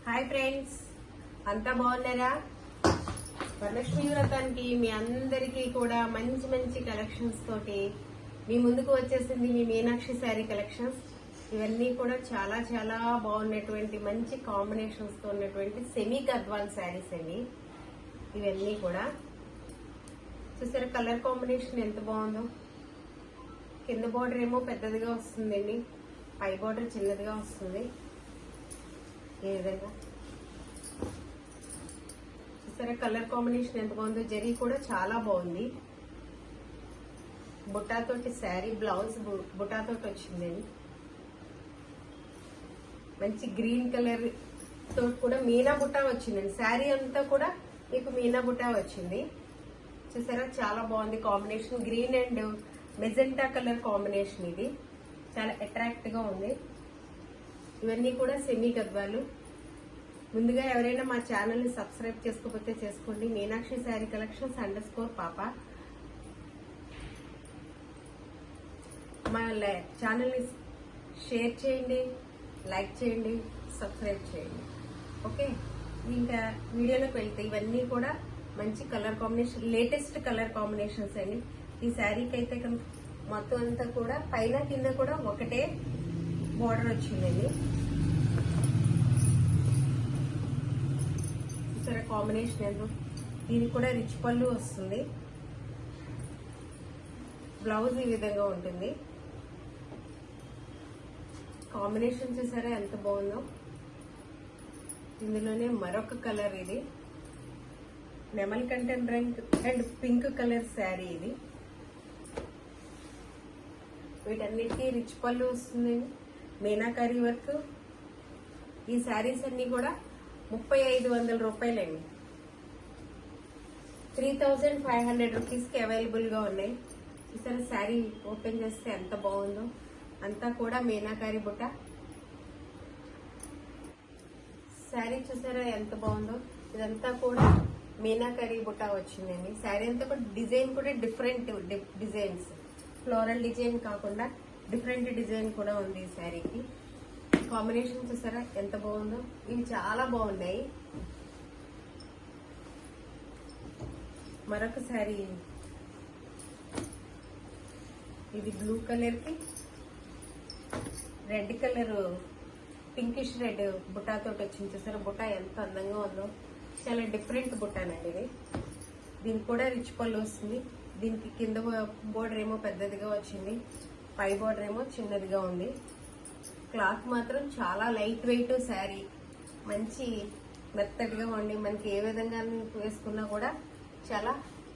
Hi friends, అంతా బాగున్నారా? వరలక్ష్మి వ్రతానికి మీ అందరికీ కూడా మంచి మంచి కలెక్షన్స్ తోటి మీ ముందుకు వచ్చేసింది మీ మీనాక్షి శారీ కలెక్షన్స్. ఇవన్నీ కూడా చాలా చాలా బాగున్నటువంటి మంచి కాంబినేషన్స్ తో ఉన్నటువంటి సెమీ గద్వాల్ శారీస్ అండి. ఇవన్నీ కూడా చూసారా, కలర్ కాంబినేషన్ ఎంత బాగుందో. కింద బార్డర్ ఏమో పెద్దదిగా వస్తుందండి, పై బార్డర్ చిన్నదిగా వస్తుంది. ఈ విధంగా చూసారా, కలర్ కాంబినేషన్ ఎంత బాగుందో. జరీ కూడా చాలా బాగుంది. బుట్టాతోటి శారీ, బ్లౌజ్ బుట్టాతోటి వచ్చిందండి. మంచి గ్రీన్ కలర్ తో కూడా మీనా బుట్టా వచ్చిందండి. శారీ అంతా కూడా మీకు మీనా బుట్టా వచ్చింది. చూసారా, చాలా బాగుంది combination. Green and magenta colour combination. ఇది చాలా అట్రాక్ట్ గా ఉంది. ఇవన్నీ కూడా సెమీ గద్వాలు. ముందుగా ఎవరైనా మా ఛానల్ ని సబ్స్క్రైబ్ చేసుకోకపోతే చేసుకోండి. మీనాక్షి శారీ కలెక్షన్స్ _పాప. మా ఛానల్ ని షేర్ చేయండి, లైక్ చేయండి, సబ్స్క్రైబ్ చేయండి. ఓకే, ఇంకా వీడియోలోకి వెళ్తే ఇవన్నీ కూడా మంచి colour combination, latest colour combinations అండి. ఈ శారీకి అయితే మొత్తం అంతా కూడా పైన కింద కూడా ఒకటే బోర్డర్ వచ్చిందండి. చూసారా కాంబినేషన్ ఏందో. దీనికి కూడా రిచ్ పళ్ళు వస్తుంది. బ్లౌజ్ ఈ విధంగా ఉంటుంది. కాంబినేషన్ చూసారా ఎంత బాగుందో. ఇందులోనే మరొక కలర్, ఇది నెమల్ కంటెంట్ రంగ్ అండ్ పింక్ కలర్ శారీ. ఇది వీటన్నిటికీ రిచ్ పళ్ళు వస్తుంది, మీనాకారి వర్క్. ఈ శారీస్ అన్ని కూడా 3500 రూపాయలండి. 3500 రూపీస్ కి అవైలబుల్ గా ఉన్నాయి. చూసారా, శారీ ఓపెన్ చేస్తే ఎంత బాగుందో. అంతా కూడా మీనాకారి బుట్ట. శారీ చూసారా ఎంత బాగుందో. ఇదంతా కూడా మీనాకారి బుట్ట వచ్చిందండి. శారీ అంతా కూడా డిజైన్ కూడా డిఫరెంట్ డిజైన్స్, ఫ్లోరల్ డిజైన్ కాకుండా డిఫరెంట్ డిజైన్ కూడా ఉంది ఈ శారీకి. కాంబినేషన్ చూసారా ఎంత బాగుందో. ఇవి చాలా బాగున్నాయి. మరొక శారీ, ఇది బ్లూ కలర్ కి రెడ్ కలర్, పింకిష్ రెడ్ బుట్టాతోటి వచ్చింది. చూసారా బుట్ట ఎంత అందంగా ఉందో. చాలా డిఫరెంట్ బుట్టానండి ఇది. దీనికి కూడా రిచ్ పళ్ళు వస్తుంది. దీనికి కింద బోర్డర్ ఏమో పెద్దదిగా వచ్చింది, పై బోర్డర్ ఏమో చిన్నదిగా ఉంది. క్లాత్ మాత్రం చాలా లైట్ వెయిట్ శారీ, మంచి మెత్తడిగా ఉండి మనకి ఏ విధంగా వేసుకున్నా కూడా చాలా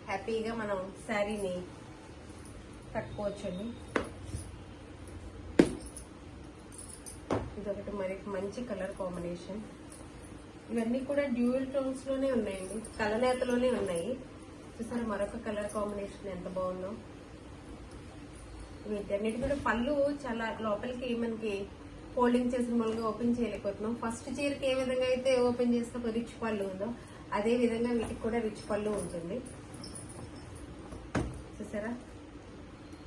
హ్యాపీగా మనం శారీని కట్టుకోవచ్చండి. ఇదొకటి మరి మంచి కలర్ కాంబినేషన్. ఇవన్నీ కూడా డ్యూయల్ టోన్స్ లోనే ఉన్నాయండి, కలనేతలోనే ఉన్నాయి. చూసారా మరొక కలర్ కాంబినేషన్ ఎంత బాగుందో. వీటన్నిటి కూడా పళ్ళు చాలా లోపలికి మనకి ఫోల్డింగ్ చేసిన మూలంగా ఓపెన్ చేయలేకపోతున్నాం. ఫస్ట్ చీరకి ఏ విధంగా అయితే ఓపెన్ చేస్తే ఒక రిచ్ పళ్ళు ఉందో అదే విధంగా వీటికి కూడా రిచ్ పళ్ళు ఉంటుంది. చూసారా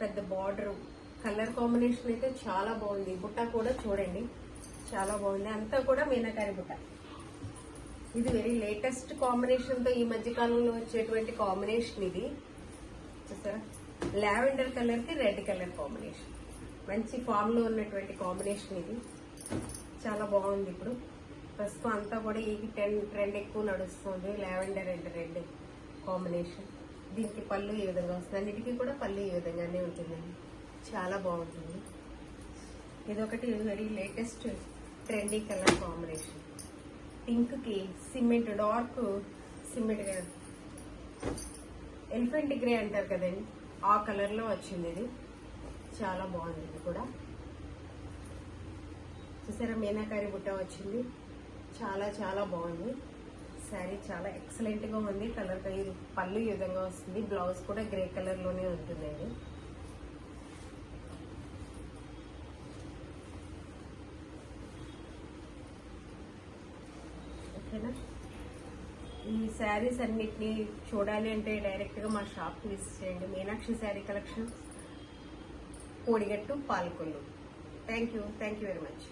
పెద్ద బార్డర్. కలర్ కాంబినేషన్ అయితే చాలా బాగుంది. బుట్ట కూడా చూడండి చాలా బాగుంది. అంతా కూడా మీనాకారి బుట్ట. ఇది వెరీ లేటెస్ట్ కాంబినేషన్ తో ఈ మధ్య కాలంలో వచ్చేటువంటి కాంబినేషన్ ఇది. చూసారా, లావెండర్ కలర్ కి రెడ్ కలర్ కాంబినేషన్. మంచి ఫామ్ లో ఉన్నటువంటి కాంబినేషన్ ఇది. చాలా బాగుంది. ఇప్పుడు ప్రస్తుతం అంతా కూడా ఈ ట్రెండ్ ఎక్కువ నడుస్తుంది, లావెండర్ అండ్ రెడ్ కాంబినేషన్. దీనికి పళ్ళు ఈ విధంగా వస్తుంది. అన్నిటికీ కూడా పళ్ళు ఈ విధంగానే ఉంటుందండి. చాలా బాగుంటుంది. ఇదొకటి very latest trendy colour combination. Pink కి cement, dark cement, elephant grey అంటారు కదండి, ఆ కలర్ లో వచ్చింది. ఇది చాలా బాగుంది. ఇది కూడా చూసారా మీనాకారి బుట్ట వచ్చింది. చాలా చాలా బాగుంది శారీ. చాలా ఎక్సలెంట్ గా ఉంది. కలర్ పళ్ళు ఈ విధంగా వస్తుంది. బ్లౌజ్ కూడా గ్రే కలర్ లోనే ఉంటుందండి. ఓకేనా, ఈ శారీస్ అన్నిటినీ చూడాలి అంటే డైరెక్ట్ గా మా షాప్ కి విజిట్ చేయండి. Meenakshi sari collections, Kodigattu, Palakollu. Thank you very much.